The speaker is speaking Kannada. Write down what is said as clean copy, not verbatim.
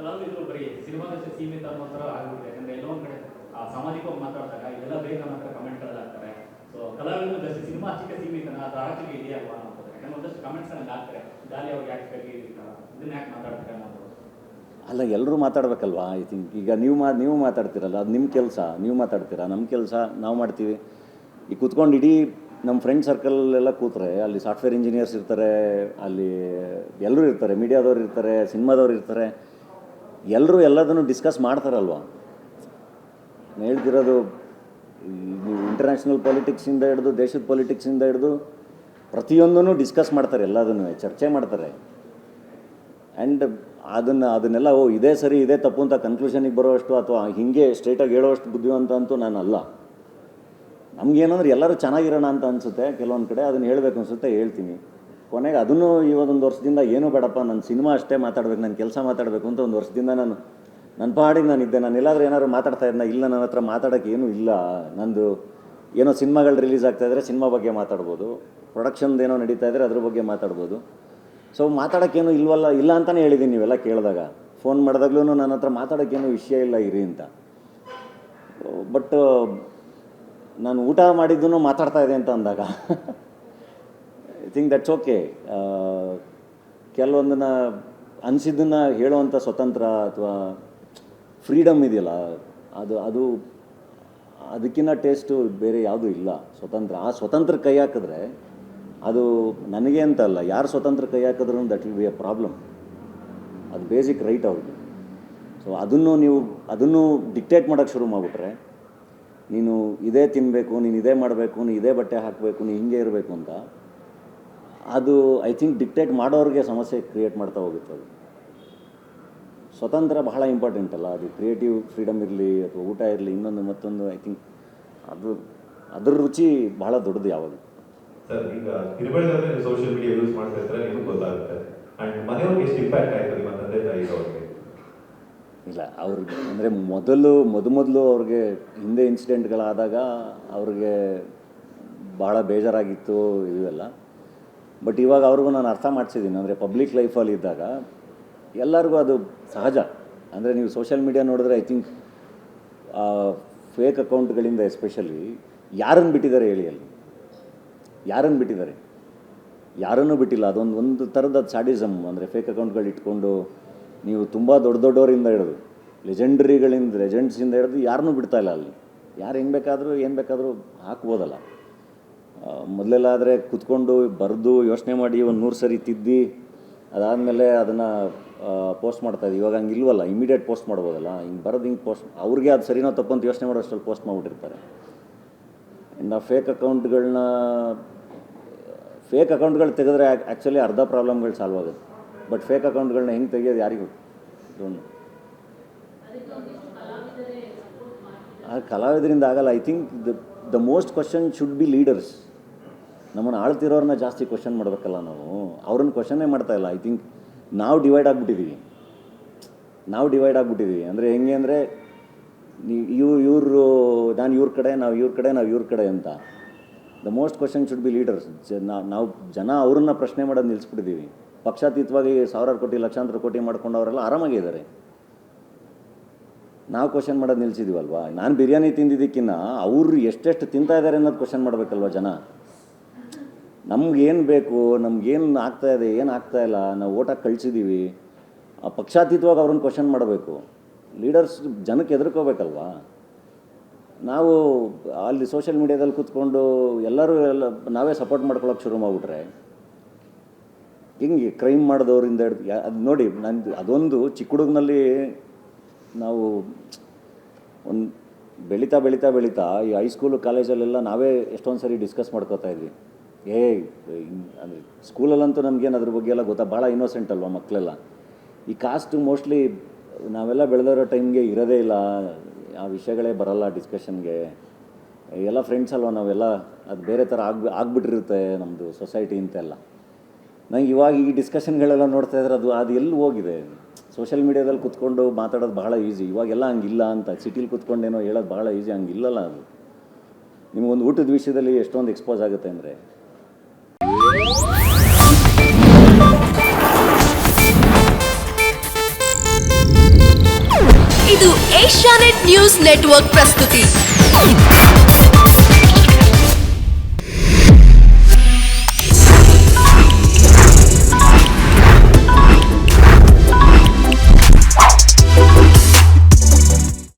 ಕಲಾವಿದರು ಬರೀ ಸಿನಿಮಾದಷ್ಟೇ ಸೀಮಿತ ಅನ್ನೋ ಥರ ಆಗ್ಬಿಟ್ಟಿದೆ. ಯಾಕಂದರೆ ಎಲ್ಲೋ ಒಂದು ಕಡೆ ಸಾಮಾಜಿಕವಾಗಿ ಮಾತಾಡಿದಾಗ ಇದೆಲ್ಲ ಬೇಗ ನಮ್ಮ ಹತ್ರ ಕಮೆಂಟ್ಗಳಾಗ್ತಾರೆ. ಸೊ ಕಲಾವಿದರು ಜಸ್ಟ್ ಸಿನಿಮಾ ಅಷ್ಟಕ್ಕೆ ಸೀಮಿತನ ಅದು ಆಚೆಗೆ ಇದೆಯಾ ಅಲ್ವಾ ಅನ್ನೋದು. ಯಾಕಂದ್ರೆ ಒಂದಷ್ಟು ಕಮೆಂಟ್ಸ್ಗಳನ್ನ ಹಾಕ್ತಾರೆ, ಗಾಲಿ ಅವ್ರಿಗೆ ಯಾಕೆ ಬೇಕು ಇದನ್ನ ಯಾಕೆ ಮಾತಾಡ್ತಾರೆ ಅನ್ನೋದು. ಅಲ್ಲ, ಎಲ್ಲರೂ ಮಾತಾಡಬೇಕಲ್ವಾ? ಐ ಥಿಂಕ್ ಈಗ ನೀವು ಮಾತಾಡ್ತೀರಲ್ಲ, ಅದು ನಿಮ್ಮ ಕೆಲಸ, ನೀವು ಮಾತಾಡ್ತೀರಾ. ನಮ್ಮ ಕೆಲಸ ನಾವು ಮಾಡ್ತೀವಿ. ಈಗ ಕೂತ್ಕೊಂಡು ಇಡೀ ನಮ್ಮ ಫ್ರೆಂಡ್ ಸರ್ಕಲ್ಲೆಲ್ಲ ಕೂತ್ರೆ ಅಲ್ಲಿ ಸಾಫ್ಟ್ವೇರ್ ಇಂಜಿನಿಯರ್ಸ್ ಇರ್ತಾರೆ, ಅಲ್ಲಿ ಎಲ್ಲರೂ ಇರ್ತಾರೆ, ಮೀಡಿಯಾದವ್ರು ಇರ್ತಾರೆ, ಸಿನಿಮಾದವ್ರು ಇರ್ತಾರೆ. ಎಲ್ಲರೂ ಎಲ್ಲದನ್ನು ಡಿಸ್ಕಸ್ ಮಾಡ್ತಾರಲ್ವ. ನಾನು ಹೇಳ್ತಿರೋದು, ನೀವು ಇಂಟರ್ನ್ಯಾಷನಲ್ ಪಾಲಿಟಿಕ್ಸಿಂದ ಹಿಡಿದು ದೇಶದ ಪಾಲಿಟಿಕ್ಸಿಂದ ಹಿಡಿದು ಪ್ರತಿಯೊಂದನ್ನು ಡಿಸ್ಕಸ್ ಮಾಡ್ತಾರೆ, ಎಲ್ಲದನ್ನು ಚರ್ಚೆ ಮಾಡ್ತಾರೆ. ಆ್ಯಂಡ್ ಅದನ್ನೆಲ್ಲ ಇದೇ ಸರಿ ಇದೇ ತಪ್ಪು ಅಂತ ಕನ್ಕ್ಲೂಷನಿಗೆ ಬರೋಷ್ಟು ಅಥವಾ ಹೀಗೆ ಸ್ಟ್ರೇಟಾಗಿ ಹೇಳೋಷ್ಟು ಬುದ್ಧಿವಂತ ಅಂತೂ ನಾನು ಅಲ್ಲ. ನಮಗೇನಂದ್ರೆ ಎಲ್ಲರೂ ಚೆನ್ನಾಗಿರೋಣ ಅಂತ ಅನಿಸುತ್ತೆ ಕೆಲವೊಂದು ಕಡೆ, ಅದನ್ನು ಹೇಳಬೇಕು ಅನಿಸುತ್ತೆ, ಹೇಳ್ತೀನಿ. ಕೊನೆಗೆ ಅದನ್ನು ಇವತ್ತೊಂದು ವರ್ಷದಿಂದ ಏನೂ ಬೇಡಪ್ಪ, ನನ್ನ ಸಿನಿಮಾ ಅಷ್ಟೇ ಮಾತಾಡಬೇಕು, ನನ್ನ ಕೆಲಸ ಮಾತಾಡಬೇಕು ಅಂತ ಒಂದು ವರ್ಷದಿಂದ ನನ್ನ ಪಾಡಿಗೆ ನಾನಿದ್ದೆ. ನಾನು ಎಲ್ಲಾದರೂ ಏನಾದ್ರು ಮಾತಾಡ್ತಾ ಇದ್ನ? ಇಲ್ಲ, ನನ್ನ ಹತ್ರ ಮಾತಾಡೋಕ್ಕೆ ಏನೂ ಇಲ್ಲ. ನಂದು ಏನೋ ಸಿನಿಮಾಗಳು ರಿಲೀಸ್ ಆಗ್ತಾಯಿದ್ರೆ ಸಿನಿಮಾ ಬಗ್ಗೆ ಮಾತಾಡ್ಬೋದು, ಪ್ರೊಡಕ್ಷನ್ದು ಏನೋ ನಡೀತಾ ಇದ್ದರೆ ಅದ್ರ ಬಗ್ಗೆ ಮಾತಾಡ್ಬೋದು. ಸೊ ಮಾತಾಡೋಕ್ಕೇನು ಇಲ್ಲ ಅಂತಲೇ ಹೇಳಿದ್ದೀನಿ. ನೀವೆಲ್ಲ ಕೇಳಿದಾಗ ಫೋನ್ ಮಾಡಿದಾಗ್ಲೂ ನನ್ನ ಹತ್ರ ಮಾತಾಡೋಕ್ಕೇನು ವಿಷಯ ಇಲ್ಲ ಇರಿ ಅಂತ. ಬಟ್ ನಾನು ಊಟ ಮಾಡಿದ್ದೂ ಮಾತಾಡ್ತಾ ಇದೆ ಅಂತ ಅಂದಾಗ ಐ ಥಿಂಕ್ ದಟ್ಸ್ ಓಕೆ. ಕೆಲವೊಂದನ್ನು ಅನಿಸಿದ್ದನ್ನು ಹೇಳುವಂಥ ಸ್ವತಂತ್ರ ಅಥವಾ ಫ್ರೀಡಮ್ ಇದೆಯಲ್ಲ, ಅದು ಅದಕ್ಕಿಂತ ಟೇಸ್ಟು ಬೇರೆ ಯಾವುದೂ ಇಲ್ಲ. ಸ್ವತಂತ್ರ, ಆ ಸ್ವತಂತ್ರ ಕೈ ಹಾಕಿದ್ರೆ ಅದು ನನಗೆ ಅಂತ ಅಲ್ಲ, ಯಾರು ಸ್ವತಂತ್ರ ಕೈ ಹಾಕಿದ್ರೂ that will be A problem. ಅದು ಬೇಸಿಕ್ ರೈಟ್ ಅವ್ರಿಗೆ. ಸೊ ಅದನ್ನು ಡಿಕ್ಟೇಟ್ ಮಾಡೋಕ್ಕೆ ಶುರು ಮಾಡಿಬಿಟ್ರೆ, ನೀನು ಇದೇ ತಿನ್ನಬೇಕು, ನೀನು ಇದೇ ಮಾಡಬೇಕು, ನೀನು ಇದೇ ಬಟ್ಟೆ ಹಾಕಬೇಕು, ನೀನು ಹಿಂಗೆ ಇರಬೇಕು ಅಂತ, ಅದು ಐ ಥಿಂಕ್ ಡಿಕ್ಟೇಟ್ ಮಾಡೋರಿಗೆ ಸಮಸ್ಯೆ ಕ್ರಿಯೇಟ್ ಮಾಡ್ತಾ ಹೋಗುತ್ತೆ. ಅದು ಸ್ವತಂತ್ರ ಬಹಳ ಇಂಪಾರ್ಟೆಂಟ್ ಅಲ್ಲ. ಅದು ಕ್ರಿಯೇಟಿವ್ ಫ್ರೀಡಮ್ ಇರಲಿ ಅಥವಾ ಊಟ ಇರಲಿ, ಇನ್ನೊಂದು ಮತ್ತೊಂದು, ಐ ಥಿಂಕ್ ಅದ್ರ ರುಚಿ ಬಹಳ ದೊಡ್ಡದು ಯಾವಾಗ. ಸರ್, ಈಗ ತಿರುಮಲದಲ್ಲಿ ಸೋಷಿಯಲ್ ಮೀಡಿಯಾ ಯೂಸ್ ಮಾಡ್ತಾ ಇರ್ತಾರೆ, ನಿಮಗೆ ಗೊತ್ತಾಗುತ್ತೆ. ಆ್ಯಂಡ್ ಮನೆಯವ್ರಿಗೆ ಎಷ್ಟು ಇಂಪ್ಯಾಕ್ಟ್ ಆಯಿತು ನಿಮ್ಮ ತಂದೆ ತಾಯಿಗೆ ಅವ್ರಿಗೆ? ಇಲ್ಲ, ಅವ್ರಿಗೆ ಅಂದರೆ ಮೊದಲು ಅವ್ರಿಗೆ ಹಿಂದೆ ಇನ್ಸಿಡೆಂಟ್ಗಳಾದಾಗ ಅವ್ರಿಗೆ ಭಾಳ ಬೇಜಾರಾಗಿತ್ತು ಇವೆಲ್ಲ. ಬಟ್ ಇವಾಗ ಅವ್ರಿಗೂ ನಾನು ಅರ್ಥ ಮಾಡಿಸಿದ್ದೀನಿ. ಅಂದರೆ ಪಬ್ಲಿಕ್ ಲೈಫಲ್ಲಿ ಇದ್ದಾಗ ಎಲ್ಲರಿಗೂ ಅದು ಸಹಜ. ಅಂದರೆ ನೀವು ಸೋಷಿಯಲ್ ಮೀಡಿಯಾ ನೋಡಿದ್ರೆ ಐ ಥಿಂಕ್ ಫೇಕ್ ಅಕೌಂಟ್ಗಳಿಂದ ಎಸ್ಪೆಷಲಿ ಯಾರನ್ನು ಬಿಟ್ಟಿದ್ದಾರೆ ಹೇಳಿ? ಅಲ್ಲಿ ಯಾರನ್ನು ಬಿಟ್ಟಿದ್ದಾರೆ? ಯಾರನ್ನೂ ಬಿಟ್ಟಿಲ್ಲ. ಒಂದು ಥರದ ಸ್ಯಾಡಿಸಮ್. ಅಂದರೆ ಫೇಕ್ ಅಕೌಂಟ್ಗಳು ಇಟ್ಕೊಂಡು ನೀವು ತುಂಬ ದೊಡ್ಡವರಿಂದ ಹಿಡಿದು ಲೆಜೆಂಡ್ಸಿಂದ ಹಿಡಿದು ಯಾರನ್ನೂ ಬಿಡ್ತಾಯಿಲ್ಲ. ಅಲ್ಲಿ ಯಾರು ಹೆಂಗೆ ಬೇಕಾದರೂ ಏನು ಬೇಕಾದರೂ ಹಾಕ್ಬೋದಲ್ಲ. ಮೊದಲೆಲ್ಲ ಆದರೆ ಕೂತ್ಕೊಂಡು ಬರೆದು ಯೋಚನೆ ಮಾಡಿ ಒಂದು 100 ಸರಿ ತಿದ್ದಿ ಅದಾದಮೇಲೆ ಅದನ್ನು ಪೋಸ್ಟ್ ಮಾಡ್ತಾಯಿದ್ವಿ. ಇವಾಗ ಹಂಗೆ ಇಲ್ವಲ್ಲ, ಇಮಿಡಿಯೇಟ್ ಪೋಸ್ಟ್ ಮಾಡ್ಬೋದಲ್ಲ. ಹಿಂಗೆ ಬರೋದು ಹಿಂಗೆ ಪೋಸ್ಟ್, ಅವ್ರಿಗೆ ಅದು ಸರಿನೋ ತಪ್ಪು ಅಂತ ಯೋಚನೆ ಮಾಡೋಷ್ಟರಲ್ಲಿ ಪೋಸ್ಟ್ ಮಾಡಿಬಿಟ್ಟಿರ್ತಾರೆ. ಇನ್ನು ಫೇಕ್ ಅಕೌಂಟ್ಗಳು ತೆಗೆದ್ರೆ ಆ್ಯಕ್ಚುಲಿ ಅರ್ಧ ಪ್ರಾಬ್ಲಮ್ಗಳು ಸಾಲ್ವ್ ಆಗುತ್ತೆ. ಬಟ್ ಫೇಕ್ ಅಕೌಂಟ್ಗಳನ್ನ ಹೆಂಗೆ ತೆಗಿಯೋದು ಯಾರಿಗೂ ಡೋಂಟ್. ಕಲಾವಿದರಿಂದ ಆಗಲ್ಲ. I think the most question should be leaders. ನಮ್ಮನ್ನು ಆಳ್ತಿರೋರನ್ನ ಜಾಸ್ತಿ ಕ್ವಶನ್ ಮಾಡಬೇಕಲ್ಲ ನಾವು. ಅವ್ರನ್ನ ಕ್ವಶನ್ನೇ ಮಾಡ್ತಾಯಿಲ್ಲ. ಐ ಥಿಂಕ್ ನಾವು ಡಿವೈಡ್ ಆಗಿಬಿಟ್ಟಿದ್ದೀವಿ. ಅಂದರೆ ಹೆಂಗೆ ಅಂದರೆ ಇವರು ನಾನು ಇವ್ರ ಕಡೆ, ನಾವು ಇವ್ರ ಕಡೆ ಅಂತ. The most question should be leaders. ನಾವು ಜನ ಅವ್ರನ್ನ ಪ್ರಶ್ನೆ ಮಾಡೋದು ನಿಲ್ಲಿಸ್ಬಿಟ್ಟಿದ್ದೀವಿ. ಪಕ್ಷಾತೀತವಾಗಿ ಸಾವಿರಾರು ಕೋಟಿ ಲಕ್ಷಾಂತರ ಕೋಟಿ ಮಾಡ್ಕೊಂಡು ಅವರೆಲ್ಲ ಆರಾಮಾಗಿದ್ದಾರೆ. ನಾವು ಕ್ವಶನ್ ಮಾಡೋದು ನಿಲ್ಲಿಸಿದ್ದೀವಲ್ವ. ನಾನು ಬಿರಿಯಾನಿ ತಿಂದಿದ್ದಕ್ಕಿಂತ ಅವರು ಎಷ್ಟೆಷ್ಟು ತಿಂತಾ ಇದ್ದಾರೆ ಅನ್ನೋದು ಕ್ವಶನ್ ಮಾಡಬೇಕಲ್ವ ಜನ. ನಮ್ಗೇನು ಬೇಕು, ನಮ್ಗೇನು ಆಗ್ತಾಯಿದೆ, ಏನು ಆಗ್ತಾಯಿಲ್ಲ, ನಾವು ಓಟಾಗಿ ಕಳಿಸಿದ್ದೀವಿ. ಪಕ್ಷಾತೀತವಾಗಿ ಅವ್ರನ್ನ ಕ್ವಶನ್ ಮಾಡಬೇಕು. ಲೀಡರ್ಸ್ ಜನಕ್ಕೆ ಎದುರ್ಕೋಬೇಕಲ್ವ. ನಾವು ಅಲ್ಲಿ ಸೋಷಿಯಲ್ ಮೀಡಿಯಾದಲ್ಲಿ ಕೂತ್ಕೊಂಡು ಎಲ್ಲರೂ ನಾವೇ ಸಪೋರ್ಟ್ ಮಾಡ್ಕೊಳ್ಳೋಕೆ ಶುರು ಮಾಡಿಬಿಟ್ರೆ ಹಿಂಗೆ ಕ್ರೈಮ್ ಮಾಡಿದವರಿಂದ ಅದು ನೋಡಿ. ಅದೊಂದು ಚಿಕ್ಕ ಹುಡುಗನಲ್ಲಿ ನಾವು ಒಂದು ಬೆಳೀತಾ ಈ ಹೈಸ್ಕೂಲು ಕಾಲೇಜಲ್ಲೆಲ್ಲ ನಾವೇ ಎಷ್ಟೊಂದು ಸರಿ ಡಿಸ್ಕಸ್ ಮಾಡ್ಕೋತಾ ಇದ್ವಿ. ಅಂದರೆ ಸ್ಕೂಲಲ್ಲಂತೂ ನಮಗೇನು ಅದ್ರ ಬಗ್ಗೆ ಎಲ್ಲ ಗೊತ್ತಾ, ಭಾಳ ಇನ್ನೋಸೆಂಟ್ ಅಲ್ವ ಮಕ್ಕಳೆಲ್ಲ. ಈ ಕಾಸ್ಟ್ ಮೋಸ್ಟ್ಲಿ ನಾವೆಲ್ಲ ಬೆಳೆದಿರೋ ಟೈಮ್ಗೆ ಇರೋದೇ ಇಲ್ಲ, ಆ ವಿಷಯಗಳೇ ಬರೋಲ್ಲ ಡಿಸ್ಕಷನ್ಗೆ. ಎಲ್ಲ ಫ್ರೆಂಡ್ಸ್ ಅಲ್ವ ನಾವೆಲ್ಲ, ಅದು ಬೇರೆ ಥರ ಆಗ್ಬಿಟ್ಟಿರುತ್ತೆ ನಮ್ಮದು ಸೊಸೈಟಿ ಅಂತೆಲ್ಲ. ನಂಗೆ ಇವಾಗ ಈ ಡಿಸ್ಕಷನ್ಗಳೆಲ್ಲ ನೋಡ್ತಾ ಇದ್ರೆ ಅದು ಎಲ್ಲಿ ಹೋಗಿದೆ. ಸೋಷಿಯಲ್ ಮೀಡಿಯಾದಲ್ಲಿ ಕೂತ್ಕೊಂಡು ಮಾತಾಡೋದು ಬಹಳ ಈಸಿ. ಇವಾಗೆಲ್ಲ ಹಂಗಿಲ್ಲ ಅಂತ ಸಿಟಿಲಿ ಕೂತ್ಕೊಂಡೇನೋ ಹೇಳೋದು ಬಹಳ ಈಸಿ. ಹಂಗಿಲ್ಲಲ್ಲ ಅದು. ನಿಮಗೊಂದು ಊಟದ ವಿಷಯದಲ್ಲಿ ಎಷ್ಟೊಂದು ಎಕ್ಸ್ಪೋಸ್ ಆಗುತ್ತೆ ಅಂದರೆ ಏಷ್ಯಾನೆಟ್ ನ್ಯೂಸ್ ನೆಟ್ವರ್ಕ್ ಪ್ರಸ್ತುತಿ.